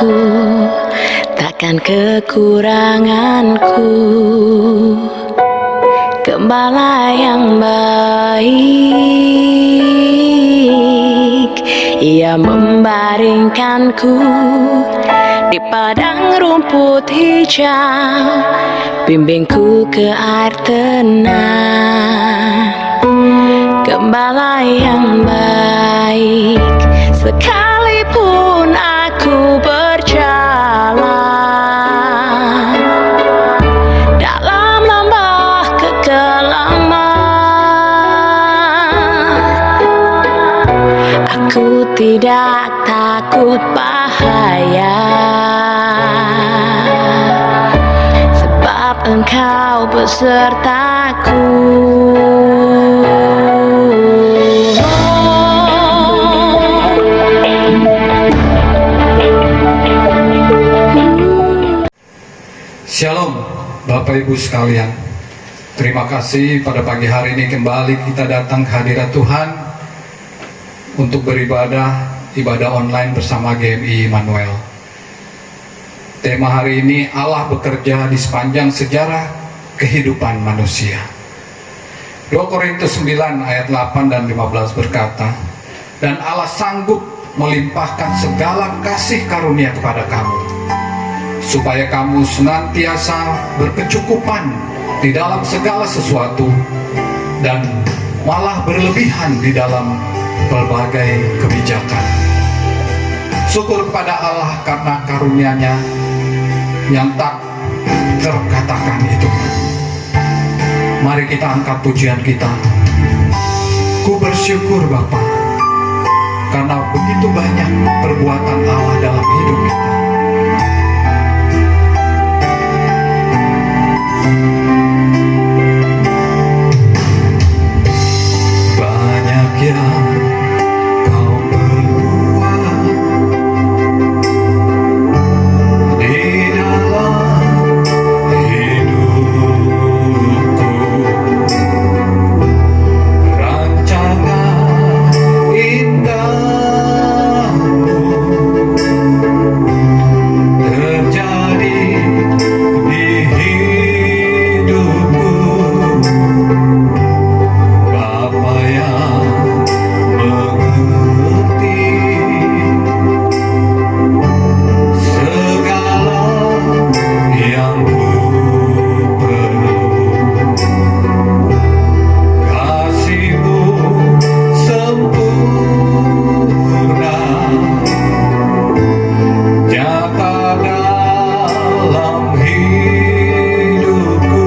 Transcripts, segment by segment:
aku, takkan kekuranganku. Gembala yang baik, ia membaringkanku di padang rumput hijau, bimbingku ke air tenang. Gembala yang baik, sekalipun aku berjalan dalam lembah kekelaman, aku tidak takut bahaya, sebab Engkau besertaku. Shalom Bapak Ibu sekalian. Terima kasih pada pagi hari ini kembali kita datang ke hadirat Tuhan untuk beribadah, ibadah online bersama GMI Immanuel. Tema hari ini, Allah bekerja di sepanjang sejarah kehidupan manusia. 2 Korintus 9 ayat 8 dan 15 berkata, "Dan Allah sanggup melimpahkan segala kasih karunia kepada kamu, supaya kamu senantiasa berkecukupan di dalam segala sesuatu, dan malah berlebihan di dalam berbagai kebijakan." Syukur kepada Allah karena karunia-Nya yang tak terkatakan itu. Mari kita angkat pujian kita. Ku bersyukur Bapa, karena begitu banyak perbuatan Allah dalam hidup kita. Banyak yang Kau perbuat di dalam hidupku, rancangan indahmu terjadi di hidupku. Bapa yang mengerti segala yang ku perlu, kasih-Mu sempurna nyata dalam hidupku.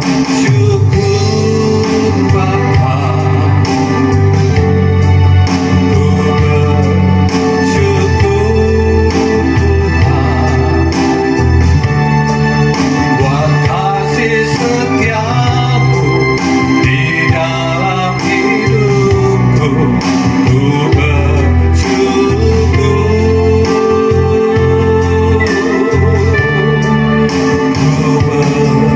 Bersyukur Bapa, bersyukur Tuhan, buat kasih setiamu di dalam hidupku. Ku bersyukur, ku bersyukur.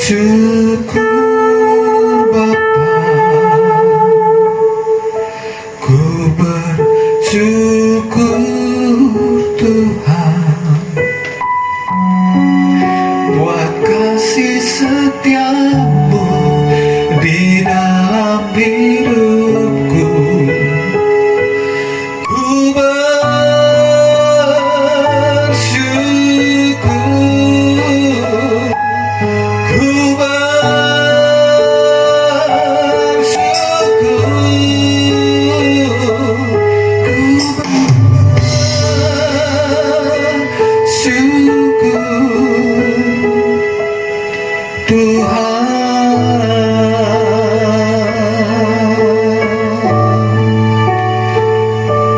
bersyukur Bapa, ku bersyukur Tuhan, buat kasih setiamu di dalam hidupku. Ku bersyukur, ku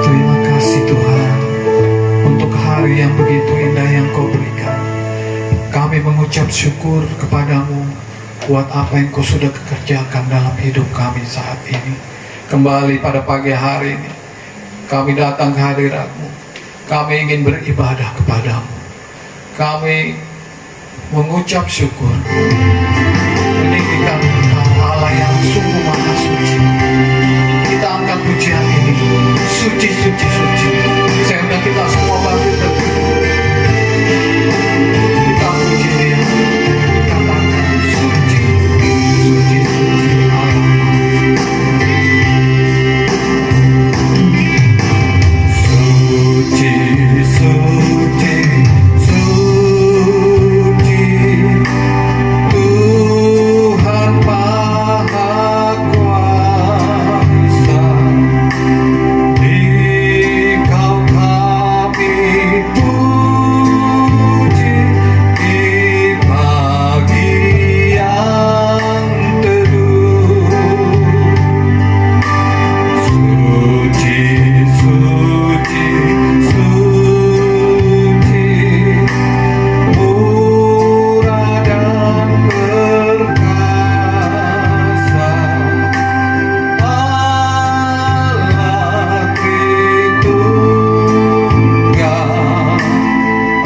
Terima kasih Tuhan untuk hari yang begitu indah yang Kau berikan. Kami mengucap syukur kepadamu buat apa yang Kau sudah kerjakan dalam hidup kami saat ini. Kembali pada pagi hari ini, kami datang ke hadirat-Mu. Kami ingin beribadah kepadamu. Kami mengucap syukur, meninggikan Engkau Allah yang sungguh maha suci. Kita angkat pujian ini, suci, suci, suci, sehingga kita semua bangkit berdiri. Kita puji Dia, katakan suci, suci, suci Allah. Suci, suci, suci, Tuhan Maha Kuasa. Engkau kami puji di pagi yang teduh. Suci, suci, suci, murah dan perkasa, Allah Tritunggal,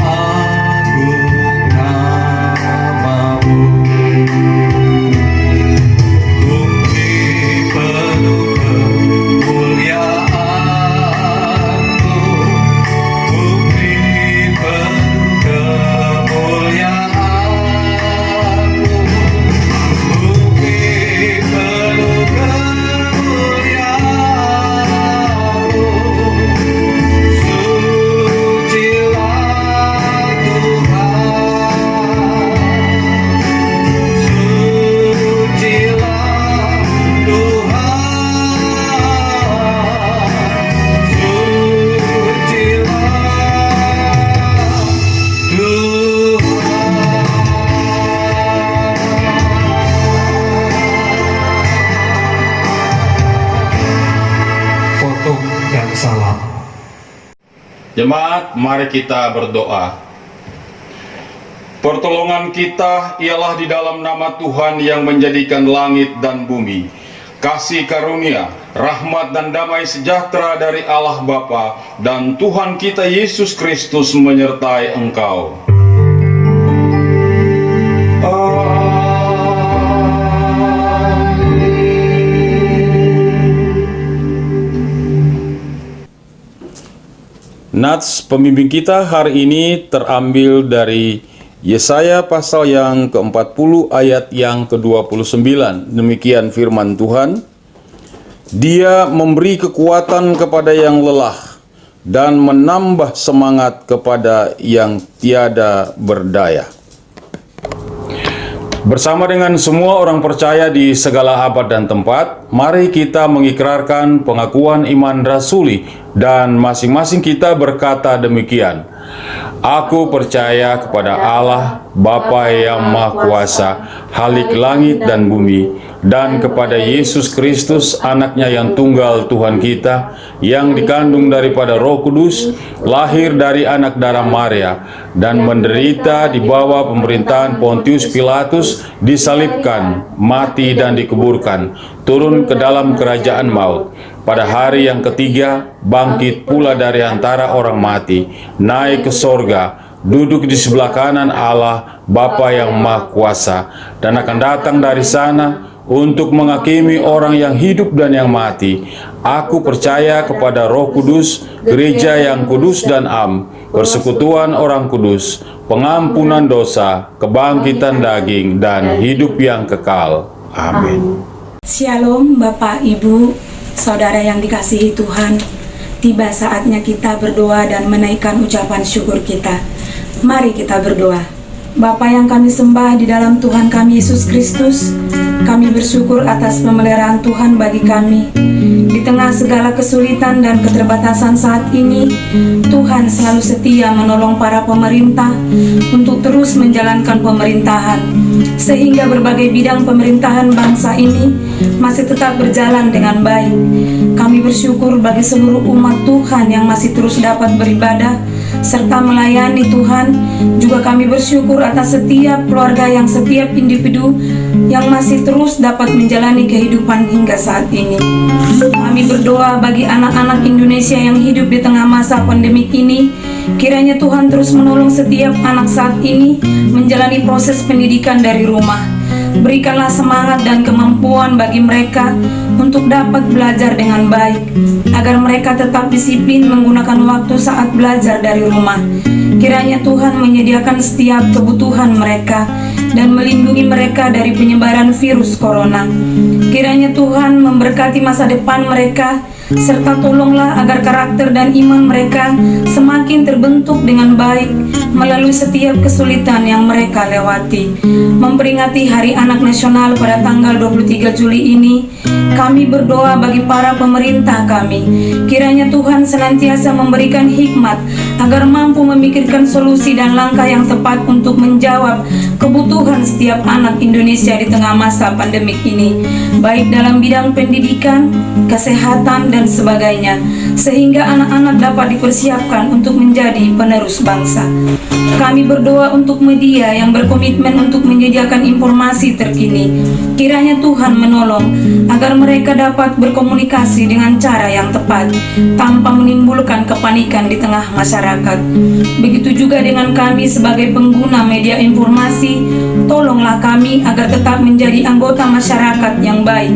agung namamu. Bumi penuh kemuliaan-Mu, bumi penuh kemuliaan-Mu, bumi penuh kemuliaan-Mu. Sucilah Tuhan, sucilah Foto dan salam. Jemaat, mari kita berdoa. Pertolongan kita ialah di dalam nama Tuhan yang menjadikan langit dan bumi. Kasih karunia, rahmat dan damai sejahtera dari Allah Bapa dan Tuhan kita Yesus Kristus menyertai engkau. Nats pembimbing kita hari ini terambil dari Yesaya pasal yang ke-40 ayat yang ke-29. Demikian firman Tuhan. Dia memberi kekuatan kepada yang lelah dan menambah semangat kepada yang tiada berdaya. Bersama dengan semua orang percaya di segala abad dan tempat, mari kita mengikrarkan pengakuan iman rasuli dan masing-masing kita berkata demikian. Aku percaya kepada Allah, Bapa yang Maha Kuasa, Halik langit dan bumi, dan kepada Yesus Kristus, anaknya yang tunggal Tuhan kita, yang dikandung daripada Roh Kudus, lahir dari anak darah Maria, dan menderita di bawah pemerintahan Pontius Pilatus, disalibkan, mati dan dikuburkan, turun ke dalam kerajaan maut. Pada hari yang ketiga, bangkit pula dari antara orang mati, naik ke sorga, duduk di sebelah kanan Allah Bapa yang Maha Kuasa, dan akan datang dari sana untuk menghakimi orang yang hidup dan yang mati. Aku percaya kepada Roh Kudus, gereja yang kudus dan am, persekutuan orang kudus, pengampunan dosa, kebangkitan daging, dan hidup yang kekal. Amin. Shalom Bapak, Ibu, Saudara yang dikasihi Tuhan. Tiba saatnya kita berdoa dan menaikkan ucapan syukur kita. Mari kita berdoa. Bapa yang kami sembah di dalam Tuhan kami Yesus Kristus, kami bersyukur atas pemeliharaan Tuhan bagi kami. Di tengah segala kesulitan dan keterbatasan saat ini, Tuhan selalu setia menolong para pemerintah untuk terus menjalankan pemerintahan, sehingga berbagai bidang pemerintahan bangsa ini masih tetap berjalan dengan baik. Kami bersyukur bagi seluruh umat Tuhan yang masih terus dapat beribadah serta melayani Tuhan. Juga kami bersyukur atas setiap keluarga yang setiap individu yang masih terus dapat menjalani kehidupan hingga saat ini. Kami berdoa bagi anak-anak Indonesia yang hidup di tengah masa pandemik ini. Kiranya Tuhan terus menolong setiap anak saat ini menjalani proses pendidikan dari rumah. Berikanlah semangat dan kemampuan bagi mereka untuk dapat belajar dengan baik, agar mereka tetap disiplin menggunakan waktu saat belajar dari rumah. Kiranya Tuhan menyediakan setiap kebutuhan mereka dan melindungi mereka dari penyebaran virus corona. Kiranya Tuhan memberkati masa depan mereka, serta tolonglah agar karakter dan iman mereka semakin terbentuk dengan baik melalui setiap kesulitan yang mereka lewati. Memperingati Hari Anak Nasional pada tanggal 23 Juli ini, kami berdoa bagi para pemerintah kami. Kiranya Tuhan senantiasa memberikan hikmat agar mampu memikirkan solusi dan langkah yang tepat untuk menjawab kebutuhan setiap anak Indonesia di tengah masa pandemik ini, baik dalam bidang pendidikan, kesehatan, dan sebagainya, sehingga anak-anak dapat dipersiapkan untuk menjadi penerus bangsa. Kami berdoa untuk media yang berkomitmen untuk menyediakan informasi terkini. Kiranya Tuhan menolong agar mereka dapat berkomunikasi dengan cara yang tepat tanpa menimbulkan kepanikan di tengah masyarakat. Begitu juga dengan kami sebagai pengguna media informasi. Tolonglah kami agar tetap menjadi anggota masyarakat yang baik,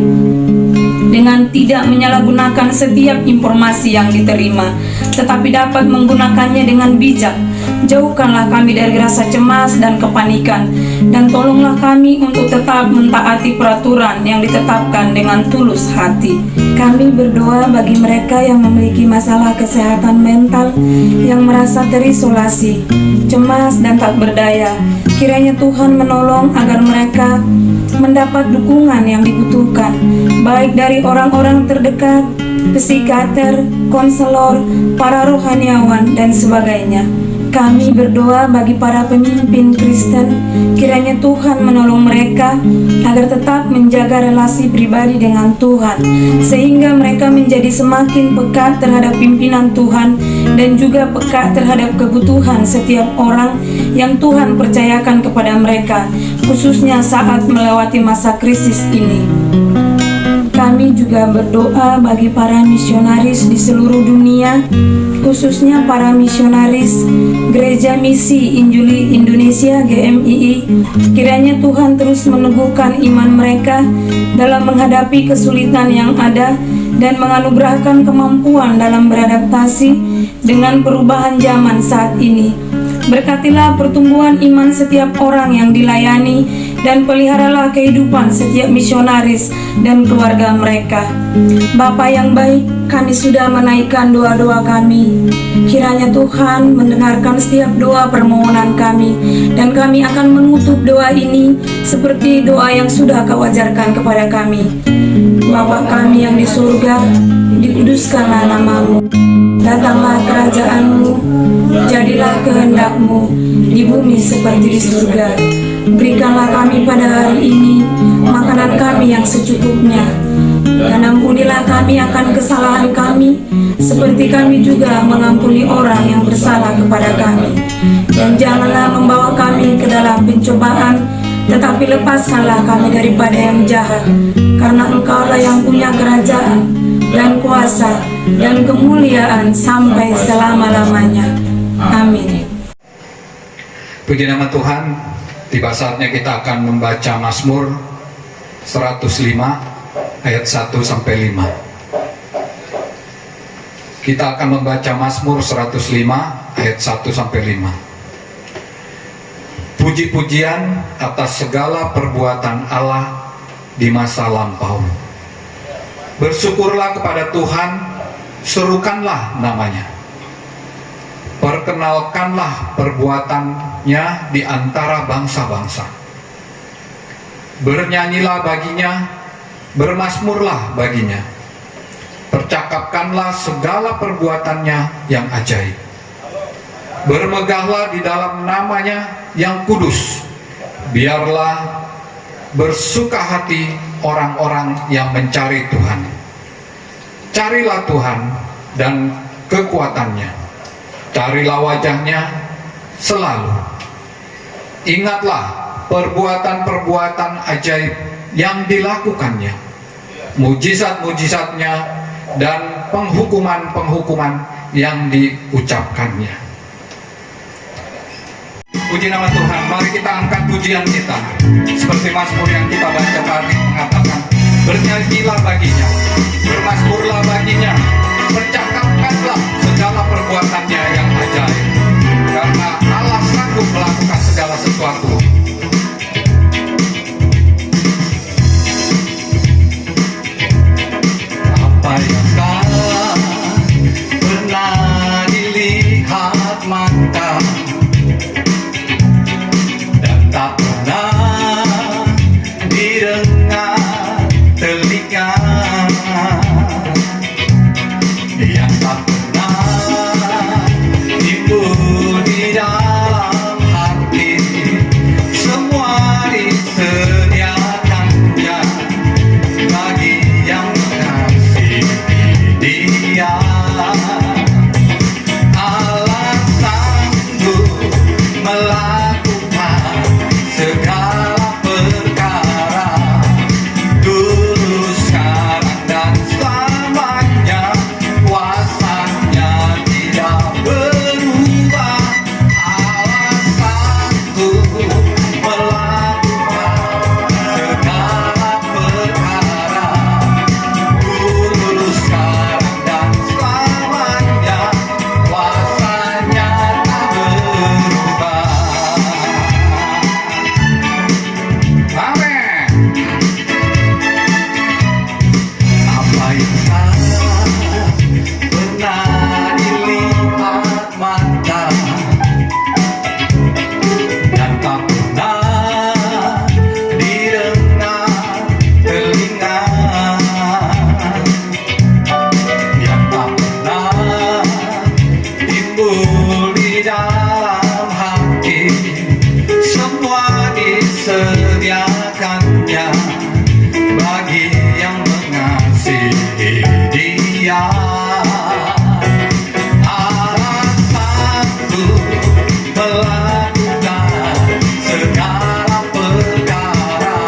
dengan tidak menyalahgunakan setiap informasi yang diterima, tetapi dapat menggunakannya dengan bijak. Jauhkanlah kami dari rasa cemas dan kepanikan, dan tolonglah kami untuk tetap mentaati peraturan yang ditetapkan dengan tulus hati. Kami berdoa bagi mereka yang memiliki masalah kesehatan mental, yang merasa terisolasi, cemas, dan tak berdaya. Kiranya Tuhan menolong agar mereka mendapat dukungan yang dibutuhkan, baik dari orang-orang terdekat, psikiater, konselor, para rohaniawan, dan sebagainya. Kami berdoa bagi para pemimpin Kristen, kiranya Tuhan menolong mereka agar tetap menjaga relasi pribadi dengan Tuhan, sehingga mereka menjadi semakin peka terhadap pimpinan Tuhan dan juga peka terhadap kebutuhan setiap orang yang Tuhan percayakan kepada mereka, khususnya saat melewati masa krisis ini. Kami juga berdoa bagi para misionaris di seluruh dunia, khususnya para misionaris Gereja Misi Injili Indonesia GMII. Kiranya Tuhan terus meneguhkan iman mereka dalam menghadapi kesulitan yang ada dan menganugerahkan kemampuan dalam beradaptasi dengan perubahan zaman saat ini. Berkatilah pertumbuhan iman setiap orang yang dilayani, dan peliharalah kehidupan setiap misionaris dan keluarga mereka. Bapa yang baik, kami sudah menaikkan doa-doa kami. Kiranya Tuhan mendengarkan setiap doa permohonan kami, dan kami akan menutup doa ini seperti doa yang sudah Kau ajarkan kepada kami. Bapa kami yang di surga, dikuduskanlah nama-Mu. Datanglah kerajaan-Mu, jadilah kehendak-Mu di bumi seperti di surga. Berikanlah kami pada hari ini makanan kami yang secukupnya, dan ampunilah kami akan kesalahan kami, seperti kami juga mengampuni orang yang bersalah kepada kami. Dan janganlah membawa kami ke dalam pencobaan, tetapi lepaskanlah kami daripada yang jahat, karena Engkaulah yang punya kerajaan dan kuasa dan kemuliaan sampai selama-lamanya. Amin. Puji nama Tuhan, tiba saatnya kita akan membaca Mazmur 105 ayat 1 sampai 5. Kita akan membaca Mazmur 105 ayat 1 sampai 5. Puji-pujian atas segala perbuatan Allah di masa lampau. Bersyukurlah kepada Tuhan, serukanlah namanya. Perkenalkanlah perbuatannya di antara bangsa-bangsa. Bernyanyilah baginya, bermazmurlah baginya. Percakapkanlah segala perbuatannya yang ajaib. Bermegahlah di dalam namanya yang kudus. Biarlah bersuka hati orang-orang yang mencari Tuhan. Carilah Tuhan dan kekuatannya. Carilah wajahnya selalu. Ingatlah perbuatan-perbuatan ajaib yang dilakukannya, mujizat-mujizatnya, dan penghukuman-penghukuman yang diucapkannya. Puji nama Tuhan, mari kita angkat pujian kita. Seperti Mazmur yang kita baca tadi mengatakan, bernyanyilah baginya, bermazmurlah baginya, percakapkanlah segala perbuatannya yang ajaib. Karena Allah sanggup melakukan segala sesuatu. Apa yang tak pernah dilihat mata dan tak pernah didengar telinga, yang tak pernah timbul di dalam hati, semua disediakannya bagi yang mengasihi Dia. Allah sanggup melakukan segala perkara, dulu, sekarang, dan selamanya. Kuasanya tidak berubah. Allah sanggup melakukan segala perkara, dulu, sekarang, dan selamanya. Kuasanya tak berubah. Amin. Apa yang tak pernah dilihat mata dan tak pernah didengar telinga, yang tak pernah timbul di dalam hati, semua disediakannya bagi yang mengasihi Dia. Allah sanggup melakukan segala perkara,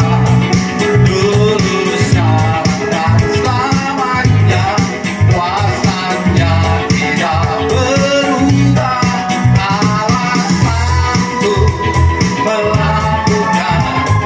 dulu, sekarang, dan selamanya. Kuasanya tidak berubah. Allah sanggup melakukan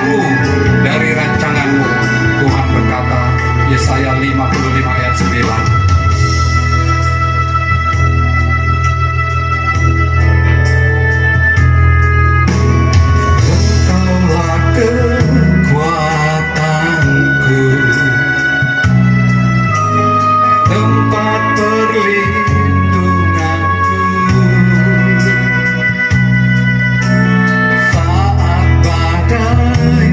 jauh dari rancanganmu. Tuhan berkata, Yesaya 55 ayat 9. Engkaulah kekuatanku, tempat perlindunganku, saat badai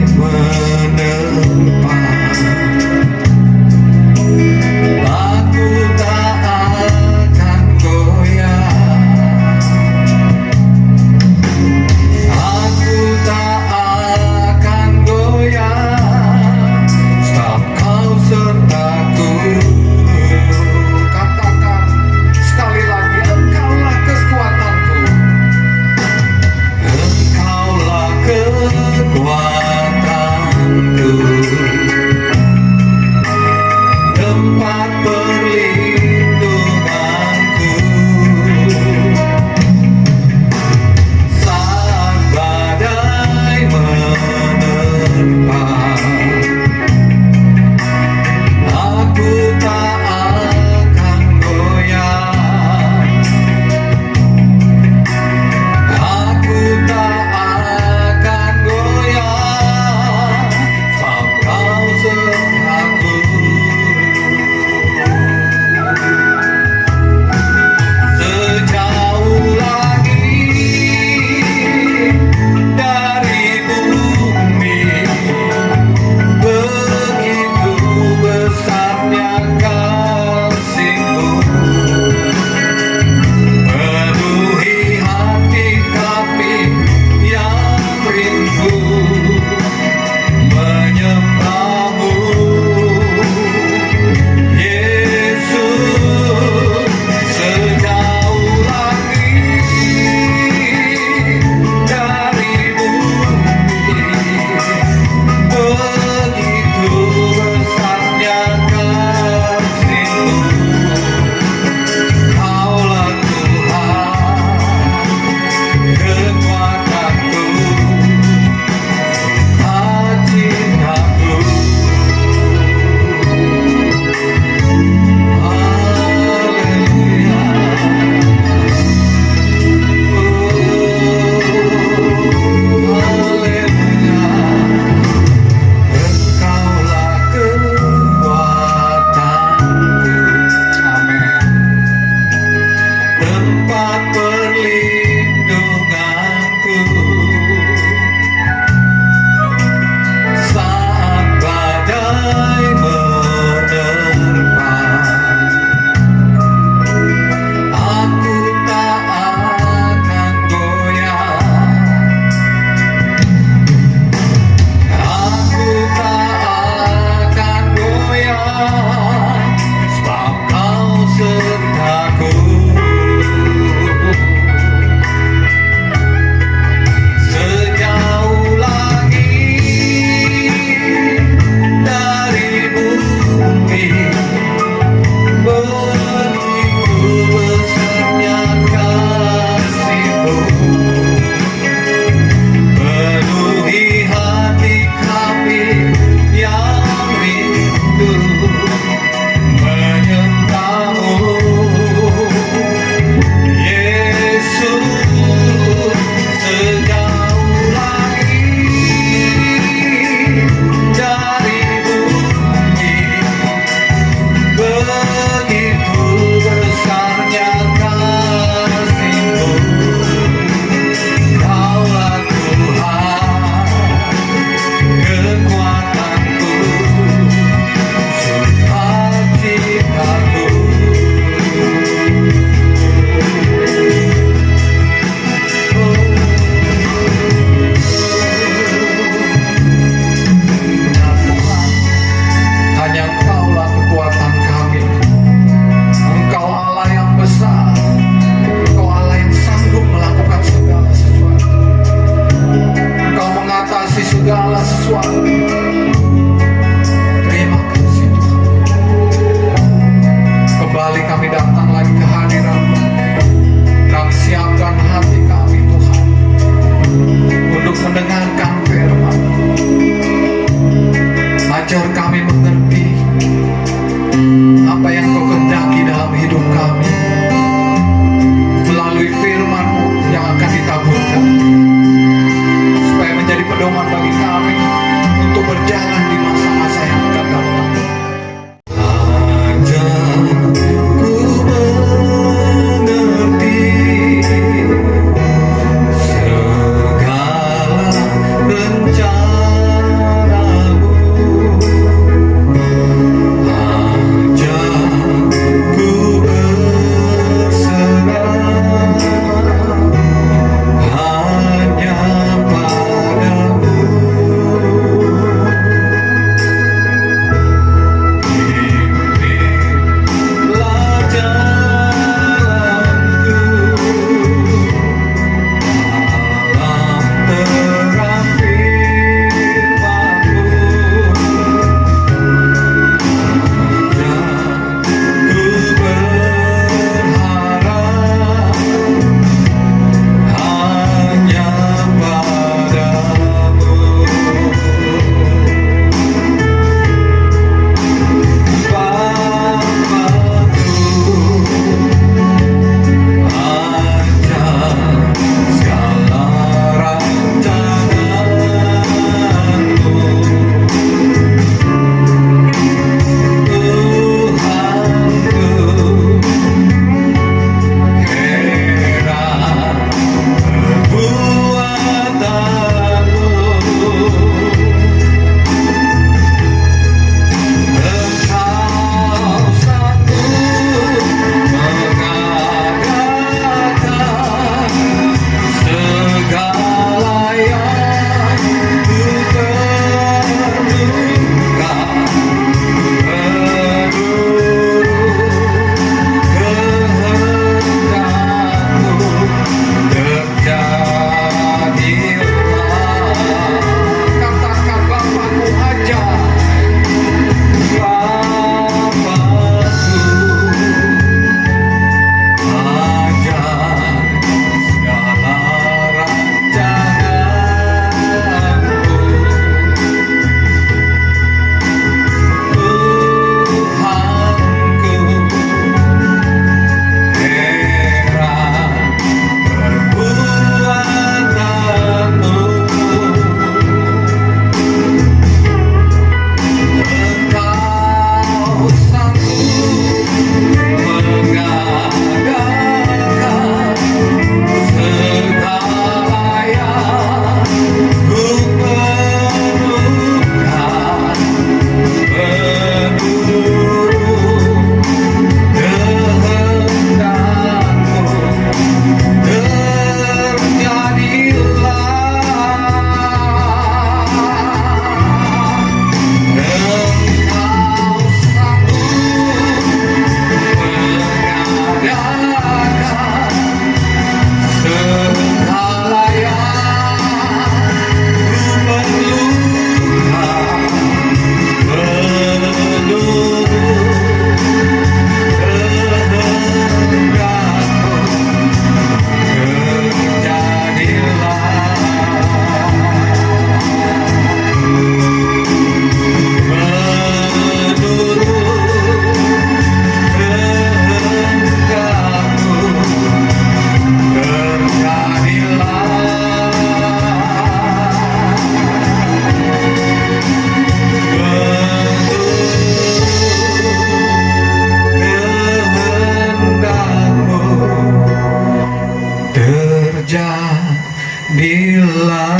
terjadilah.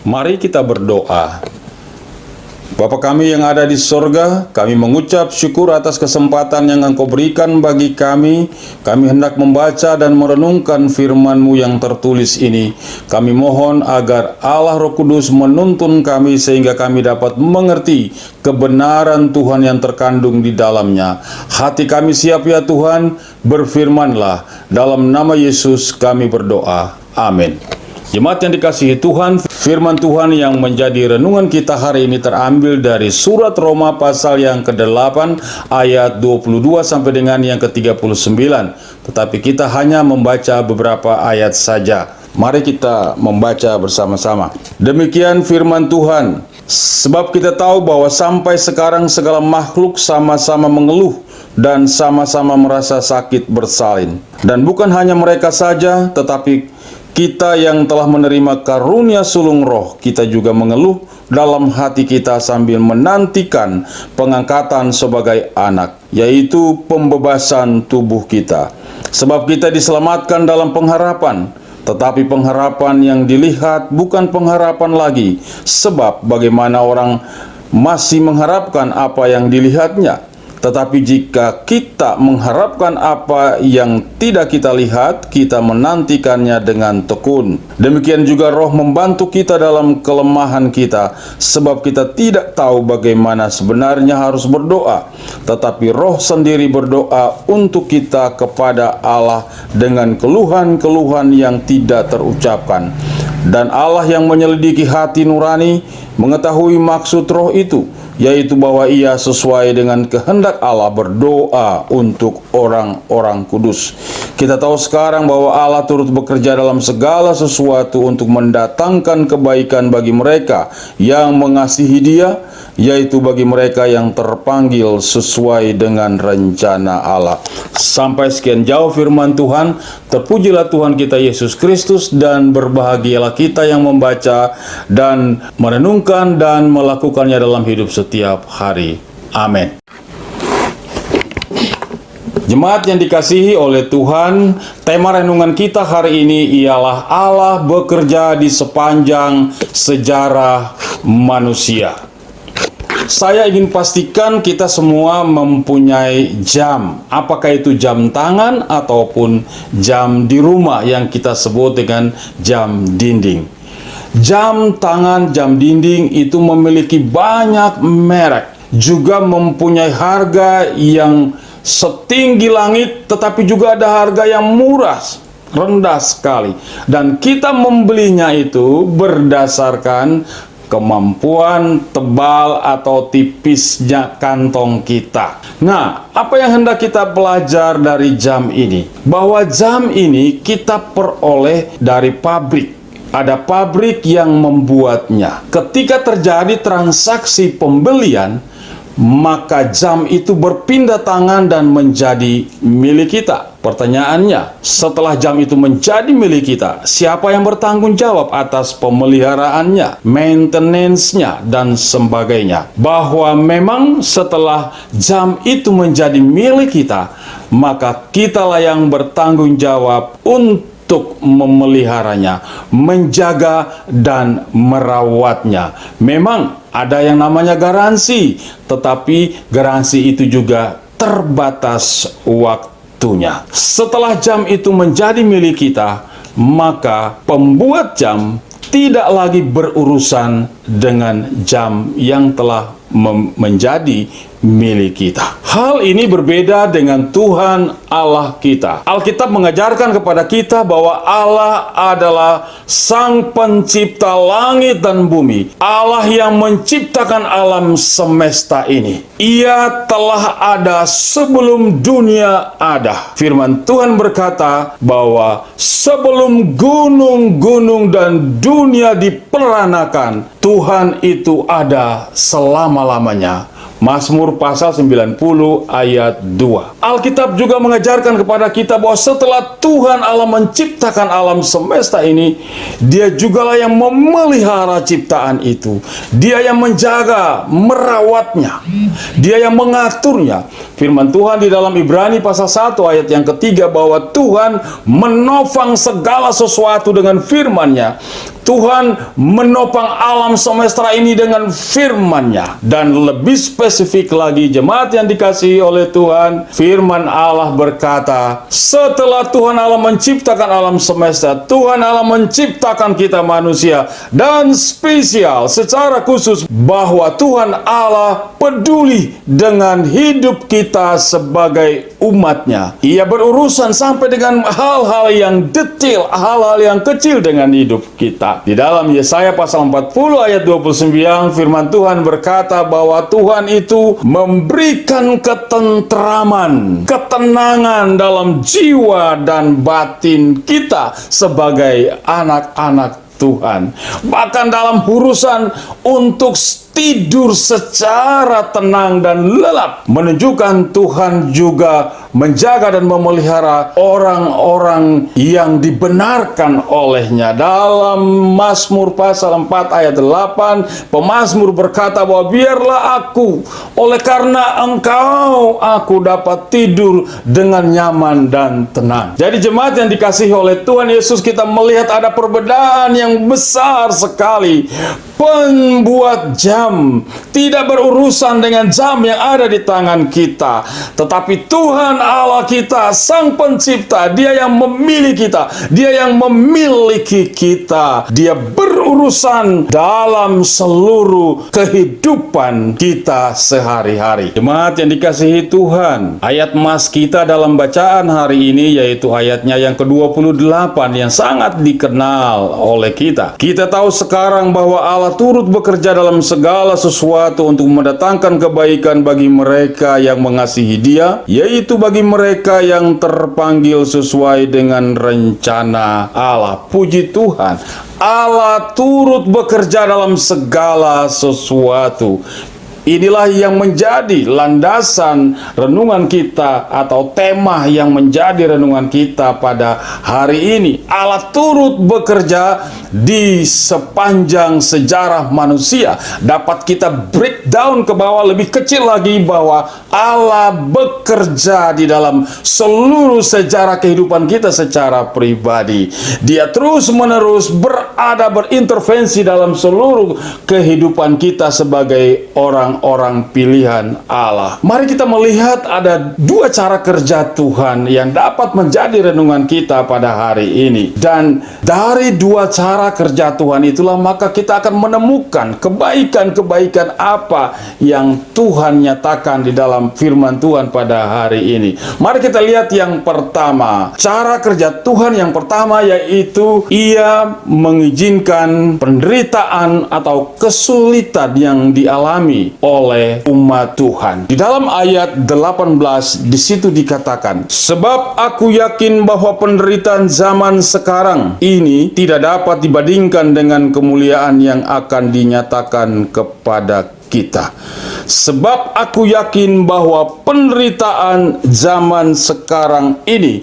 Mari kita berdoa. Bapa kami yang ada di sorga, kami mengucap syukur atas kesempatan yang Engkau berikan bagi kami. Kami hendak membaca dan merenungkan firman-Mu yang tertulis ini. Kami mohon agar Allah Roh Kudus menuntun kami sehingga kami dapat mengerti kebenaran Tuhan yang terkandung di dalamnya. Hati kami siap ya Tuhan, berfirmanlah. Dalam nama Yesus kami berdoa. Amin. Jemaat yang dikasihi Tuhan, firman Tuhan yang menjadi renungan kita hari ini terambil dari surat Roma pasal yang ke-8 ayat 22 sampai dengan yang ke-39. Tetapi kita hanya membaca beberapa ayat saja. Mari kita membaca bersama-sama. Demikian firman Tuhan. Sebab kita tahu bahwa sampai sekarang segala makhluk sama-sama mengeluh dan sama-sama merasa sakit bersalin. Dan bukan hanya mereka saja, tetapi kita yang telah menerima karunia sulung roh, kita juga mengeluh dalam hati kita sambil menantikan pengangkatan sebagai anak, yaitu pembebasan tubuh kita. Sebab kita diselamatkan dalam pengharapan, tetapi pengharapan yang dilihat bukan pengharapan lagi. Sebab bagaimana orang masih mengharapkan apa yang dilihatnya. Tetapi jika kita mengharapkan apa yang tidak kita lihat, kita menantikannya dengan tekun. Demikian juga Roh membantu kita dalam kelemahan kita, sebab kita tidak tahu bagaimana sebenarnya harus berdoa. Tetapi Roh sendiri berdoa untuk kita kepada Allah dengan keluhan-keluhan yang tidak terucapkan. Dan Allah yang menyelidiki hati nurani mengetahui maksud Roh itu, yaitu bahwa ia sesuai dengan kehendak Allah berdoa untuk orang-orang kudus. Kita tahu sekarang bahwa Allah turut bekerja dalam segala sesuatu untuk mendatangkan kebaikan bagi mereka yang mengasihi Dia, yaitu bagi mereka yang terpanggil sesuai dengan rencana Allah. Sampai sekian jauh firman Tuhan. Terpujilah Tuhan kita Yesus Kristus, dan berbahagialah kita yang membaca dan merenungkan dan melakukannya dalam hidup setiap hari. Amin. Jemaat yang dikasihi oleh Tuhan, tema renungan kita hari ini ialah Allah bekerja di sepanjang sejarah manusia. Saya ingin pastikan kita semua mempunyai jam, apakah itu jam tangan ataupun jam di rumah yang kita sebut dengan jam dinding. Jam tangan, jam dinding itu memiliki banyak merek, juga mempunyai harga yang setinggi langit, tetapi juga ada harga yang murah, rendah sekali. Dan kita membelinya itu berdasarkan kemampuan tebal atau tipisnya kantong kita. Nah, apa yang hendak kita belajar dari jam ini? Bahwa jam ini kita peroleh dari pabrik. Ada pabrik yang membuatnya. Ketika terjadi transaksi pembelian, maka jam itu berpindah tangan dan menjadi milik kita. Pertanyaannya, setelah jam itu menjadi milik kita, siapa yang bertanggung jawab atas pemeliharaannya, maintenance-nya, dan sebagainya? Bahwa memang setelah jam itu menjadi milik kita, maka kitalah yang bertanggung jawab untuk memeliharanya, menjaga dan merawatnya. Memang ada yang namanya garansi, tetapi garansi itu juga terbatas waktunya. Setelah jam itu menjadi milik kita, maka pembuat jam tidak lagi berurusan dengan jam yang telah menjadi milik kita. Hal ini berbeda dengan Tuhan Allah kita. Alkitab mengajarkan kepada kita bahwa Allah adalah Sang Pencipta langit dan bumi. Allah yang menciptakan alam semesta ini. Ia telah ada sebelum dunia ada. Firman Tuhan berkata bahwa sebelum gunung-gunung dan dunia diperanakan, Tuhan itu ada selama-lamanya. Mazmur pasal 90 ayat 2. Alkitab juga mengajarkan kepada kita bahwa setelah Tuhan Allah menciptakan alam semesta ini, Dia jugalah yang memelihara ciptaan itu. Dia yang menjaga, merawatnya. Dia yang mengaturnya. Firman Tuhan di dalam Ibrani pasal 1 ayat yang ketiga bahwa Tuhan menopang segala sesuatu dengan firman-Nya. Tuhan menopang alam semesta ini dengan firman-Nya. Dan lebih spesifik lagi, jemaat yang dikasihi oleh Tuhan, firman Allah berkata, setelah Tuhan Allah menciptakan alam semesta, Tuhan Allah menciptakan kita manusia, dan spesial secara khusus bahwa Tuhan Allah peduli dengan hidup kita sebagai umatnya. Ia berurusan sampai dengan hal-hal yang detail, hal-hal yang kecil dengan hidup kita. Di dalam Yesaya pasal 40 ayat 29, firman Tuhan berkata bahwa Tuhan itu memberikan ketentraman, ketenangan dalam jiwa dan batin kita sebagai anak-anak Tuhan. Bahkan dalam urusan untuk tidur secara tenang dan lelap, menunjukkan Tuhan juga menjaga dan memelihara orang-orang yang dibenarkan olehnya. Dalam Mazmur pasal 4 ayat 8, pemazmur berkata bahwa biarlah aku, oleh karena Engkau, aku dapat tidur dengan nyaman dan tenang. Jadi jemaat yang dikasihi oleh Tuhan Yesus, kita melihat ada perbedaan yang besar sekali. Pembuat jam tidak berurusan dengan jam yang ada di tangan kita, tetapi Tuhan Allah kita, Sang Pencipta, Dia yang memilih kita, Dia yang memiliki kita. Dia berurusan dalam seluruh kehidupan kita sehari-hari. Jemaat yang dikasihi Tuhan, ayat emas kita dalam bacaan hari ini yaitu ayatnya yang ke-28 yang sangat dikenal oleh kita. Kita tahu sekarang bahwa Allah turut bekerja dalam segala sesuatu untuk mendatangkan kebaikan bagi mereka yang mengasihi Dia, yaitu bagi mereka yang terpanggil sesuai dengan rencana Allah. Puji Tuhan, Allah turut bekerja dalam segala sesuatu. Inilah yang menjadi landasan renungan kita atau tema yang menjadi renungan kita pada hari ini. Allah turut bekerja di sepanjang sejarah manusia. Dapat kita breakdown ke bawah lebih kecil lagi bahwa Allah bekerja di dalam seluruh sejarah kehidupan kita secara pribadi. Dia terus-menerus berintervensi dalam seluruh kehidupan kita sebagai orang pilihan Allah. Mari kita melihat ada dua cara kerja Tuhan yang dapat menjadi renungan kita pada hari ini. Dan dari dua cara kerja Tuhan itulah maka kita akan menemukan kebaikan-kebaikan apa yang Tuhan nyatakan di dalam firman Tuhan pada hari ini. Mari kita lihat yang pertama. Cara kerja Tuhan yang pertama yaitu Ia mengizinkan penderitaan atau kesulitan yang dialami oleh umat Tuhan. Di dalam ayat 18 di situ dikatakan, sebab aku yakin bahwa penderitaan zaman sekarang ini tidak dapat dibandingkan dengan kemuliaan yang akan dinyatakan kepada kita. Sebab aku yakin bahwa penderitaan zaman sekarang ini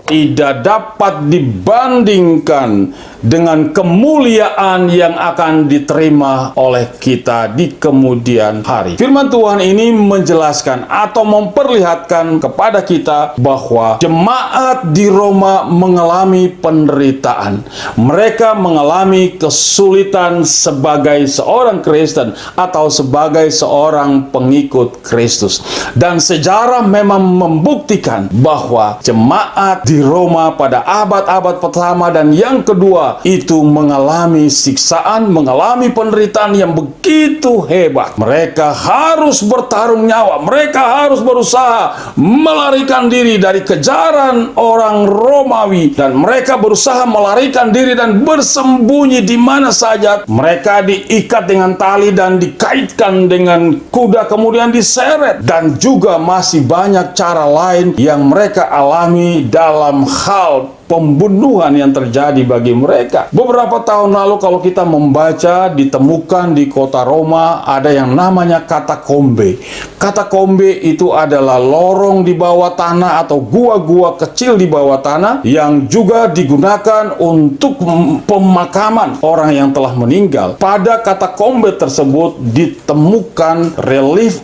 tidak dapat dibandingkan dengan kemuliaan yang akan diterima oleh kita di kemudian hari. Firman Tuhan ini menjelaskan atau memperlihatkan kepada kita bahwa jemaat di Roma mengalami penderitaan. Mereka mengalami kesulitan sebagai seorang Kristen atau sebagai seorang pengikut Kristus. Dan sejarah memang membuktikan bahwa jemaat di Roma pada abad-abad pertama dan yang kedua itu mengalami siksaan, mengalami penderitaan yang begitu hebat. Mereka harus bertarung nyawa, mereka harus berusaha melarikan diri dari kejaran orang Romawi, dan mereka berusaha melarikan diri dan bersembunyi di mana saja. Mereka diikat dengan tali dan dikaitkan dengan kuda kemudian diseret, dan juga masih banyak cara lain yang mereka alami dalam hal pembunuhan yang terjadi bagi mereka. Beberapa tahun lalu kalau kita membaca, ditemukan di kota Roma ada yang namanya katakombe. Katakombe itu adalah lorong di bawah tanah atau gua-gua kecil di bawah tanah yang juga digunakan untuk pemakaman orang yang telah meninggal. Pada katakombe tersebut ditemukan relief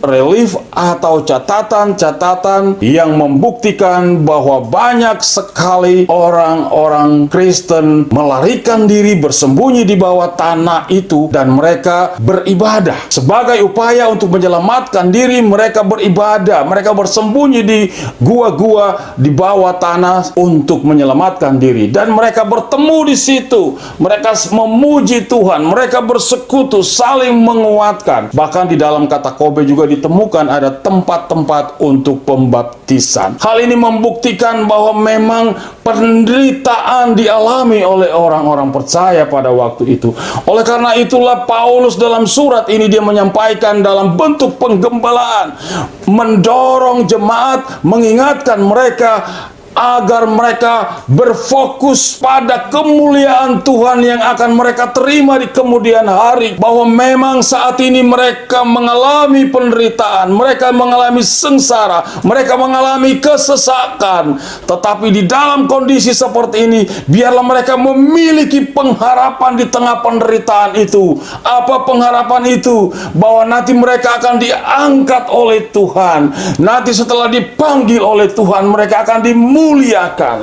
atau catatan-catatan yang membuktikan bahwa banyak sekali orang-orang Kristen melarikan diri bersembunyi di bawah tanah itu dan mereka beribadah. Sebagai upaya untuk menyelamatkan diri, mereka beribadah. Mereka bersembunyi di gua-gua di bawah tanah untuk menyelamatkan diri. Dan mereka bertemu di situ. Mereka memuji Tuhan. Mereka bersekutu, saling menguatkan. Bahkan di dalam katakombe juga ditemukan ada tempat-tempat untuk pembaptisan. Hal ini membuktikan bahwa memang penderitaan dialami oleh orang-orang percaya pada waktu itu. Oleh karena itulah Paulus dalam surat ini dia menyampaikan dalam bentuk penggembalaan, mendorong jemaat, mengingatkan mereka agar mereka berfokus pada kemuliaan Tuhan yang akan mereka terima di kemudian hari. Bahwa memang saat ini mereka mengalami penderitaan, mereka mengalami sengsara, mereka mengalami kesesakan. Tetapi di dalam kondisi seperti ini, biarlah mereka memiliki pengharapan di tengah penderitaan itu. Apa pengharapan itu? Bahwa nanti mereka akan diangkat oleh Tuhan. Nanti setelah dipanggil oleh Tuhan, mereka akan dimuliakan.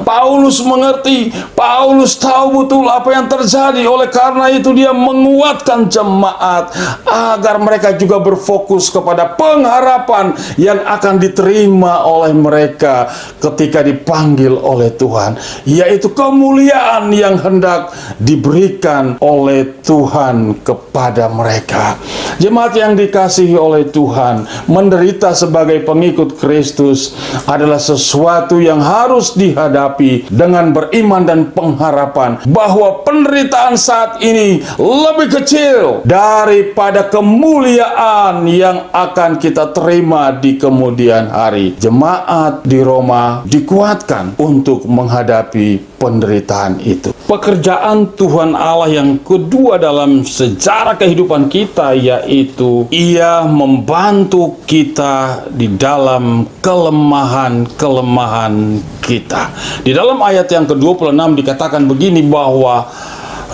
Paulus mengerti, Paulus tahu betul apa yang terjadi. Oleh karena itu dia menguatkan jemaat agar mereka juga berfokus kepada pengharapan yang akan diterima oleh mereka ketika dipanggil oleh Tuhan, yaitu kemuliaan yang hendak diberikan oleh Tuhan kepada mereka. Jemaat yang dikasihi oleh Tuhan, menderita sebagai pengikut Kristus adalah sesuatu yang harus dihadapi dengan beriman dan pengharapan bahwa penderitaan saat ini lebih kecil daripada kemuliaan yang akan kita terima di kemudian hari. Jemaat di Roma dikuatkan untuk menghadapi penderitaan itu. Pekerjaan Tuhan Allah yang kedua dalam sejarah kehidupan kita yaitu Ia membantu kita di dalam kelemahan-kelemahan kita. Di dalam ayat yang ke-26 dikatakan begini bahwa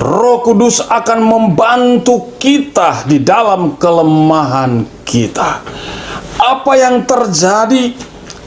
Roh Kudus akan membantu kita di dalam kelemahan kita. Apa yang terjadi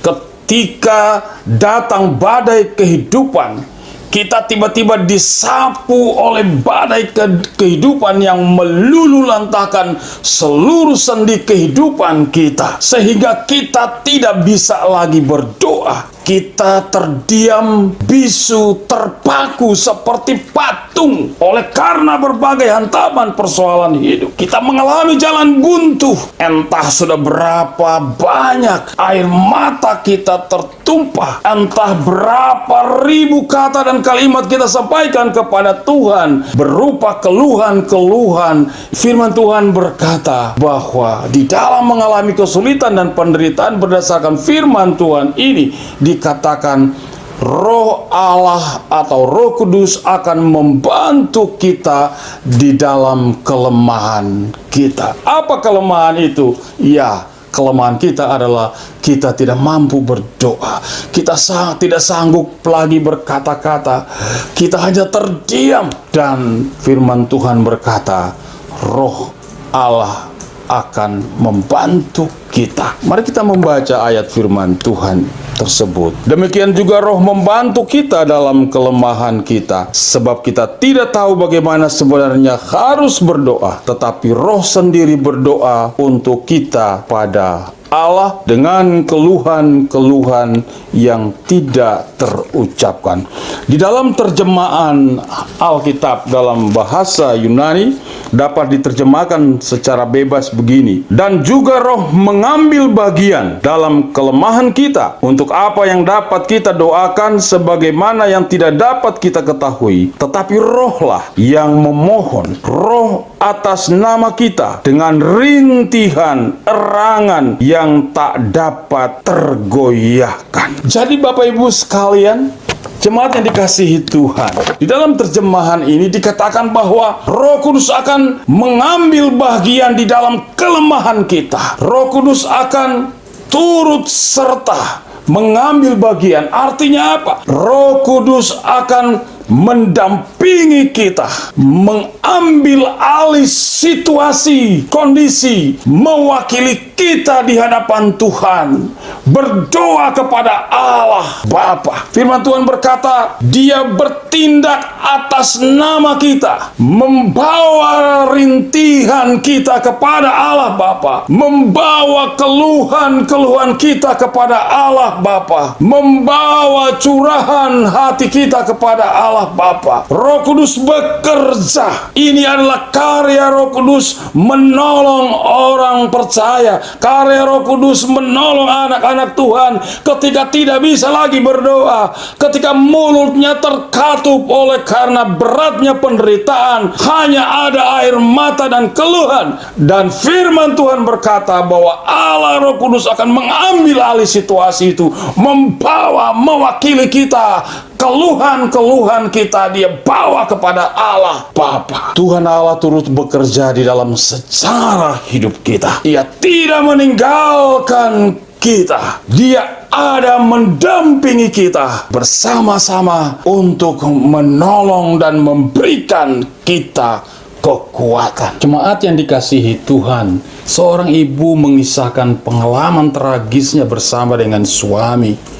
ketika datang badai kehidupan? Kita tiba-tiba disapu oleh badai kehidupan yang melululantahkan seluruh sendi kehidupan kita, sehingga kita tidak bisa lagi berdoa. Kita terdiam, bisu, terpaku seperti patung oleh karena berbagai hantaman persoalan hidup. Kita mengalami jalan buntu. Entah sudah berapa banyak air mata kita tertumpah, entah berapa ribu kata dan kalimat kita sampaikan kepada Tuhan berupa keluhan-keluhan. Firman Tuhan berkata bahwa di dalam mengalami kesulitan dan penderitaan berdasarkan firman Tuhan ini dikatakan Roh Allah atau Roh Kudus akan membantu kita di dalam kelemahan kita. Apa kelemahan itu? Ya, kelemahan kita adalah kita tidak mampu berdoa. Kita tidak sanggup lagi berkata-kata. Kita hanya terdiam. Dan firman Tuhan berkata, Roh Allah akan membantu kita. Mari kita membaca ayat firman Tuhan tersebut. Demikian juga Roh membantu kita dalam kelemahan kita, sebab kita tidak tahu bagaimana sebenarnya harus berdoa, tetapi Roh sendiri berdoa untuk kita pada Allah dengan keluhan-keluhan yang tidak terucapkan. Di dalam terjemahan Alkitab dalam bahasa Yunani dapat diterjemahkan secara bebas begini, dan juga Roh mengambil bagian dalam kelemahan kita untuk apa yang dapat kita doakan sebagaimana yang tidak dapat kita ketahui, tetapi Rohlah yang memohon, Roh atas nama kita dengan rintihan erangan yang yang tak dapat tergoyahkan. Jadi Bapak Ibu sekalian, jemaat yang dikasihi Tuhan, di dalam terjemahan ini dikatakan bahwa Roh Kudus akan mengambil bagian di dalam kelemahan kita. Roh Kudus akan turut serta mengambil bagian. Artinya apa? Roh Kudus akan mendampingi kita, mengambil alih situasi, kondisi, mewakili kita di hadapan Tuhan, berdoa kepada Allah Bapa. Firman Tuhan berkata, Dia bertindak atas nama kita, membawa rintihan kita kepada Allah Bapa, membawa keluhan-keluhan kita kepada Allah Bapa, membawa curahan hati kita kepada Allah Bapa. Roh Kudus bekerja. Ini adalah karya Roh Kudus menolong orang percaya. Karya Roh Kudus menolong anak-anak Tuhan ketika tidak bisa lagi berdoa, ketika mulutnya terkatup oleh karena beratnya penderitaan, hanya ada air mata dan keluhan. Dan firman Tuhan berkata bahwa Allah Roh Kudus akan mengambil alih situasi itu, membawa, mewakili kita. Keluhan-keluhan kita Dia bawa kepada Allah Bapa. Tuhan Allah turut bekerja di dalam sejarah hidup kita. Ia tidak meninggalkan kita. Dia ada mendampingi kita bersama-sama untuk menolong dan memberikan kita kekuatan. Jemaat yang dikasihi Tuhan, seorang ibu mengisahkan pengalaman tragisnya bersama dengan suami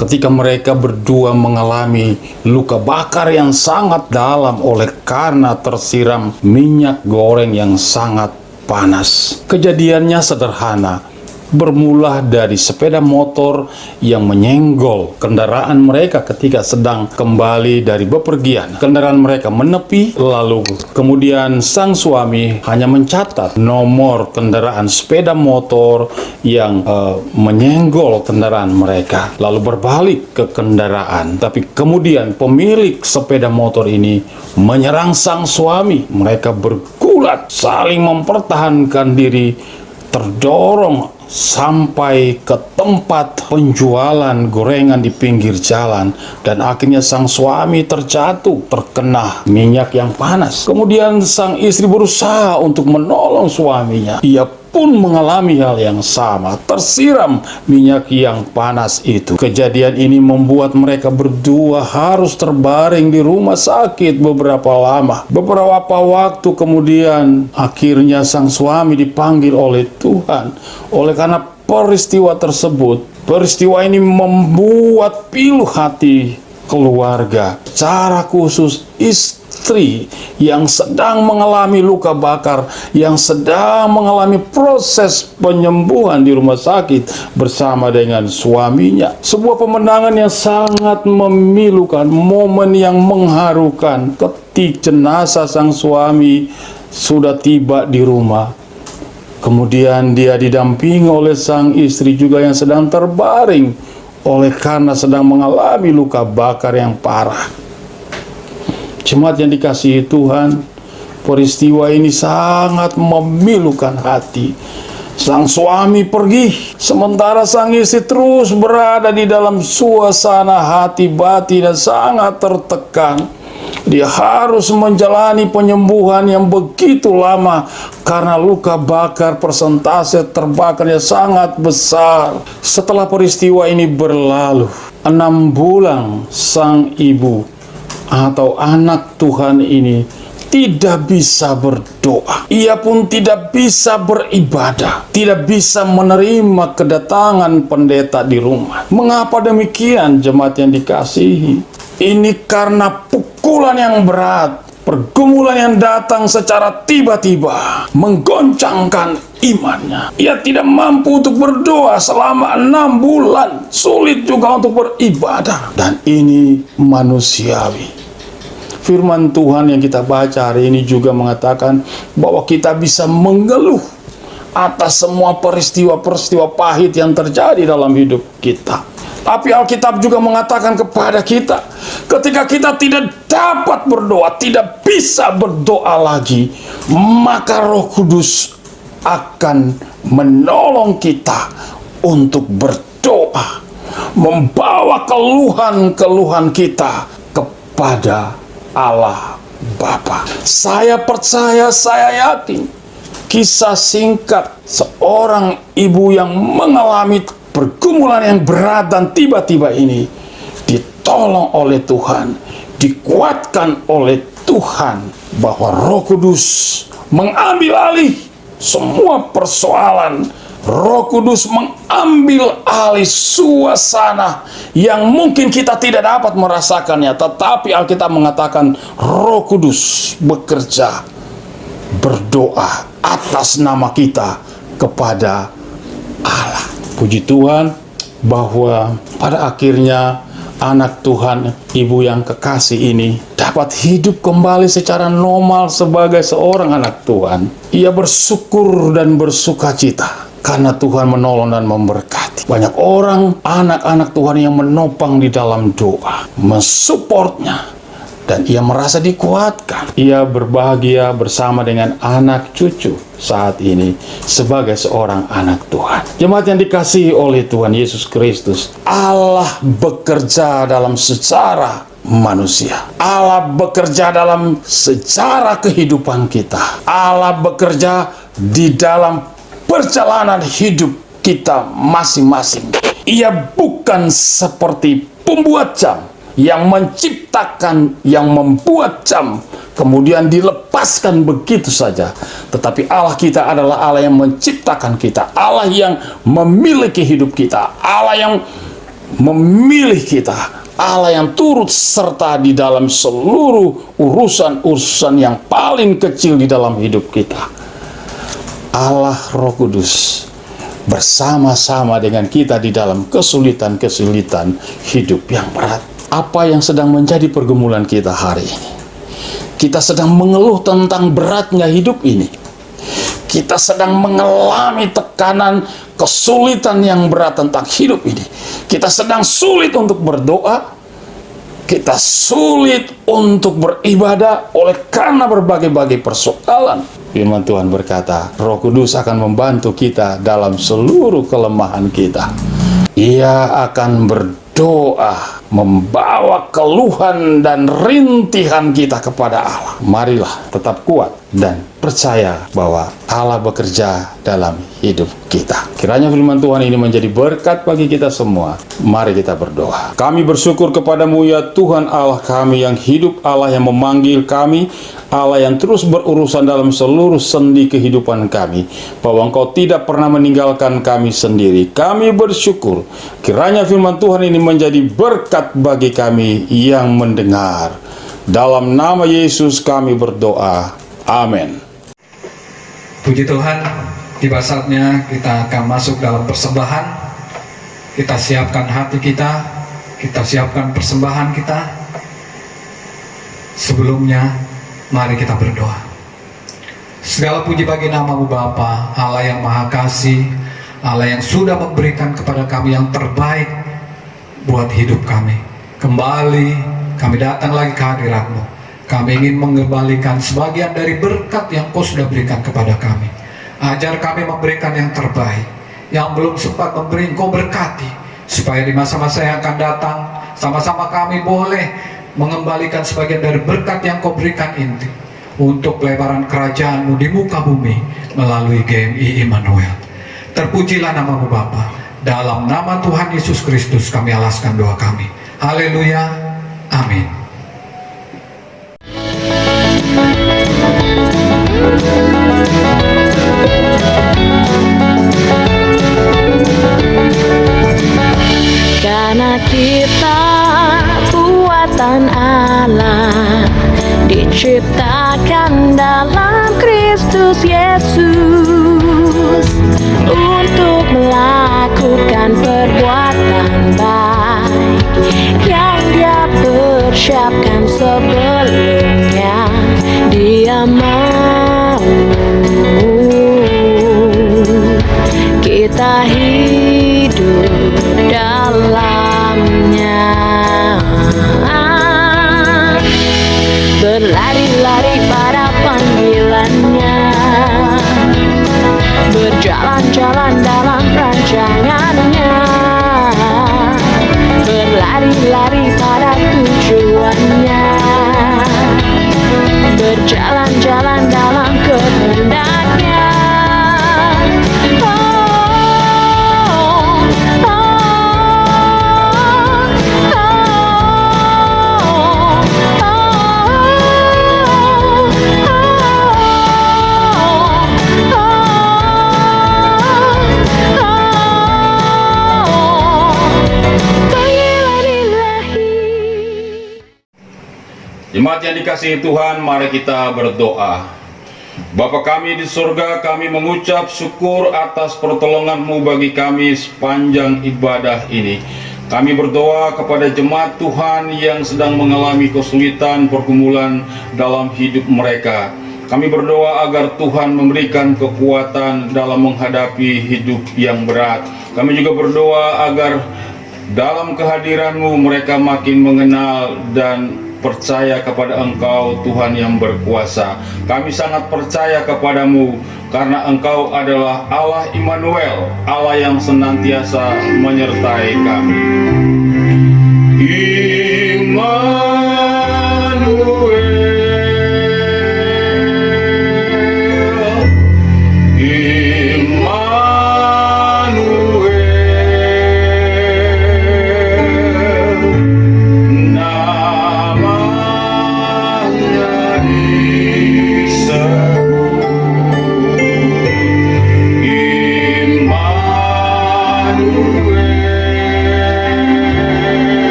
ketika mereka berdua mengalami luka bakar yang sangat dalam oleh karena tersiram minyak goreng yang sangat panas. Kejadiannya sederhana, bermula dari sepeda motor yang menyenggol kendaraan mereka ketika sedang kembali dari bepergian. Kendaraan mereka menepi, lalu kemudian sang suami hanya mencatat nomor kendaraan sepeda motor yang menyenggol kendaraan mereka, lalu berbalik ke kendaraan. Tapi kemudian pemilik sepeda motor ini menyerang sang suami. Mereka bergulat, saling mempertahankan diri, terdorong sampai ke tempat penjualan gorengan di pinggir jalan, dan akhirnya sang suami terjatuh terkena minyak yang panas. Kemudian sang istri berusaha untuk menolong suaminya. Ia pun mengalami hal yang sama, tersiram minyak yang panas itu. Kejadian ini membuat mereka berdua harus terbaring di rumah sakit beberapa lama. Beberapa waktu kemudian akhirnya sang suami dipanggil oleh Tuhan. Oleh karena peristiwa tersebut, peristiwa ini membuat pilu hati keluarga, secara khusus istri yang sedang mengalami luka bakar, yang sedang mengalami proses penyembuhan di rumah sakit bersama dengan suaminya. Sebuah pemandangan yang sangat memilukan, momen yang mengharukan ketika jenazah sang suami sudah tiba di rumah. Kemudian dia didampingi oleh sang istri juga yang sedang terbaring oleh karena sedang mengalami luka bakar yang parah. Jemaat yang dikasihi Tuhan, peristiwa ini sangat memilukan hati. Sang suami pergi, sementara sang istri terus berada di dalam suasana hati batin dan sangat tertekan. Dia harus menjalani penyembuhan yang begitu lama karena luka bakar, persentase terbakarnya sangat besar. Setelah peristiwa ini berlalu 6 bulan, sang ibu atau anak Tuhan ini tidak bisa berdoa. Ia pun tidak bisa beribadah, tidak bisa menerima kedatangan pendeta di rumah. Mengapa demikian, jemaat yang dikasihi? Ini karena pukulan yang berat, pergumulan yang datang secara tiba-tiba menggoncangkan imannya. Ia tidak mampu untuk berdoa selama 6 bulan, sulit juga untuk beribadah, dan ini manusiawi. Firman Tuhan yang kita baca hari ini juga mengatakan bahwa kita bisa mengeluh atas semua peristiwa-peristiwa pahit yang terjadi dalam hidup kita. Tapi Alkitab juga mengatakan kepada kita, ketika kita tidak dapat berdoa, tidak bisa berdoa lagi, maka Roh Kudus akan menolong kita untuk berdoa, membawa keluhan-keluhan kita kepada Allah Bapa. Saya percaya, saya yakin, kisah singkat seorang ibu yang mengalami pergumulan yang berat dan tiba-tiba ini ditolong oleh Tuhan, dikuatkan oleh Tuhan, bahwa Roh Kudus mengambil alih semua persoalan. Roh Kudus mengambil alih suasana yang mungkin kita tidak dapat merasakannya, tetapi Alkitab mengatakan Roh Kudus bekerja, berdoa atas nama kita kepada Allah. Puji Tuhan bahwa pada akhirnya anak Tuhan, ibu yang kekasih ini dapat hidup kembali secara normal sebagai seorang anak Tuhan. Ia bersyukur dan bersuka cita karena Tuhan menolong dan memberkati. Banyak orang, anak-anak Tuhan yang menopang di dalam doa, mensupportnya, dan ia merasa dikuatkan. Ia berbahagia bersama dengan anak cucu saat ini sebagai seorang anak Tuhan. Jemaat yang dikasihi oleh Tuhan Yesus Kristus, Allah bekerja dalam secara manusia. Allah bekerja dalam sejarah kehidupan kita. Allah bekerja di dalam perjalanan hidup kita masing-masing. Ia bukan seperti pembuat jam yang menciptakan, yang membuat jam kemudian dilepaskan begitu saja. Tetapi Allah kita adalah Allah yang menciptakan kita, Allah yang memiliki hidup kita, Allah yang memilih kita, Allah yang turut serta di dalam seluruh urusan-urusan yang paling kecil di dalam hidup kita. Allah Roh Kudus bersama-sama dengan kita di dalam kesulitan-kesulitan hidup yang berat. Apa yang sedang menjadi pergumulan kita hari ini? Kita sedang mengeluh tentang beratnya hidup ini. Kita sedang mengalami tekanan, kesulitan yang berat tentang hidup ini. Kita sedang sulit untuk berdoa. Kita sulit untuk beribadah oleh karena berbagai-bagai persoalan. Firman Tuhan berkata, Roh Kudus akan membantu kita dalam seluruh kelemahan kita. Ia akan berdoa, membawa keluhan dan rintihan kita kepada Allah. Marilah tetap kuat dan percaya bahwa Allah bekerja dalam hidup kita. Kiranya firman Tuhan ini menjadi berkat bagi kita semua. Mari kita berdoa. Kami bersyukur kepadamu ya Tuhan Allah kami yang hidup, Allah yang memanggil kami, Allah yang terus berurusan dalam seluruh sendi kehidupan kami, bahwa Engkau tidak pernah meninggalkan kami sendiri. Kami bersyukur kiranya firman Tuhan ini menjadi berkat bagi kami yang mendengar. Dalam nama Yesus kami berdoa. Amin. Puji Tuhan, tiba saatnya kita akan masuk dalam persembahan. Kita siapkan hati kita siapkan persembahan kita. Sebelumnya, mari kita berdoa. Segala puji bagi nama-Mu Bapa, Allah yang Maha Kasih, Allah yang sudah memberikan kepada kami yang terbaik buat hidup kami. Kembali kami datang lagi ke hadirat-Mu. Kami ingin mengembalikan sebagian dari berkat yang Kau sudah berikan kepada kami. Ajar kami memberikan yang terbaik. Yang belum sempat memberi, Kau berkati, supaya di masa-masa yang akan datang, sama-sama kami boleh mengembalikan sebagian dari berkat yang Kau berikan inti untuk pelebaran kerajaan-Mu di muka bumi melalui GMI Immanuel. Terpujilah nama-Mu Bapa. Dalam nama Tuhan Yesus Kristus kami alaskan doa kami. Haleluya. Amin. Karena kita buatan Allah, diciptakan dalam Kristus Yesus untuk melakukan perbuatan baik yang Dia persiapkan sebelumnya. Dia mau kita hidup dalamnya, berlari-lari pada panggilannya. berjalan-jalan dalam rancangannya, berlari-lari pada tujuannya, berjalan-jalan dalam kehendaknya. Jemaat yang dikasihi Tuhan, mari kita berdoa. Bapa kami di surga, kami mengucap syukur atas pertolongan-Mu bagi kami sepanjang ibadah ini. Kami berdoa kepada jemaat Tuhan yang sedang mengalami kesulitan pergumulan dalam hidup mereka. Kami berdoa agar Tuhan memberikan kekuatan dalam menghadapi hidup yang berat. Kami juga berdoa agar dalam kehadiran-Mu mereka makin mengenal dan percaya kepada Engkau, Tuhan yang berkuasa. Kami sangat percaya kepadamu karena Engkau adalah Allah Immanuel, Allah yang senantiasa menyertai kami.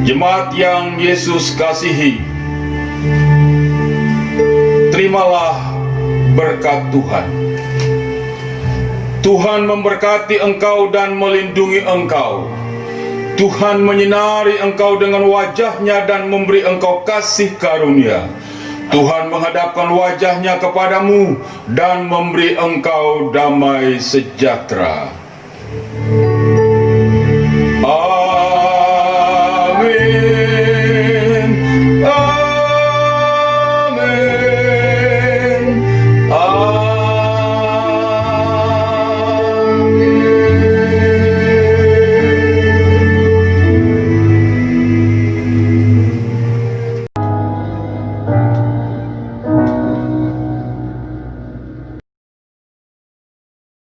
Jemaat yang Yesus kasihi, terimalah berkat Tuhan. Tuhan memberkati engkau dan melindungi engkau. Tuhan menyinari engkau dengan wajah-Nya dan memberi engkau kasih karunia. Tuhan menghadapkan wajah-Nya kepadamu dan memberi engkau damai sejahtera.